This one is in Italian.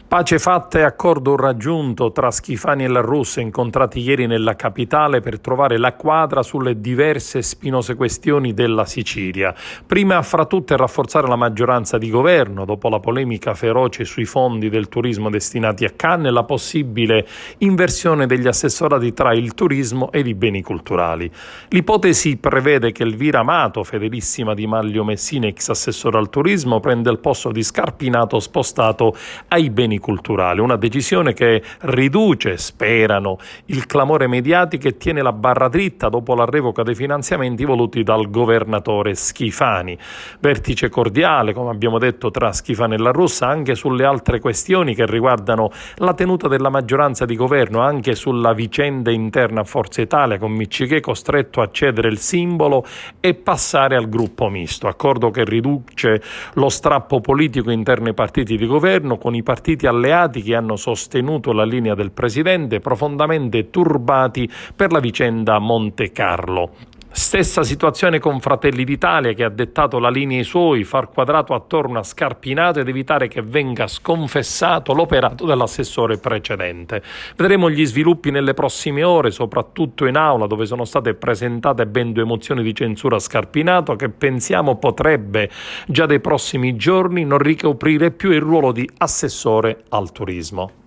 Pace fatta e accordo raggiunto tra Schifani e La Russa, incontrati ieri nella capitale per trovare la quadra sulle diverse spinose questioni della Sicilia. Prima fra tutte rafforzare la maggioranza di governo, dopo la polemica feroce sui fondi del turismo destinati a Cannes e la possibile inversione degli assessorati tra il turismo ed i beni culturali. L'ipotesi prevede che Elvira Amato, fedelissima di Maglio Messina, ex assessore al turismo, prende il posto di Scarpinato spostato ai beni culturali, una decisione che riduce, sperano, il clamore mediatico e tiene la barra dritta dopo la revoca dei finanziamenti voluti dal governatore Schifani. Vertice cordiale, come abbiamo detto, tra Schifani e La Russa anche sulle altre questioni che riguardano la tenuta della maggioranza di governo, anche sulla vicenda interna a Forza Italia, con Miccichè costretto a cedere il simbolo e passare al gruppo misto, accordo che riduce lo strappo politico interno ai partiti di governo, con i partiti alleati che hanno sostenuto la linea del presidente, profondamente turbati per la vicenda Monte Carlo. Stessa situazione con Fratelli d'Italia, che ha dettato la linea ai suoi, far quadrato attorno a Scarpinato ed evitare che venga sconfessato l'operato dell'assessore precedente. Vedremo gli sviluppi nelle prossime ore, soprattutto in aula, dove sono state presentate ben 2 mozioni di censura a Scarpinato, che pensiamo potrebbe già dai prossimi giorni non ricoprire più il ruolo di assessore al turismo.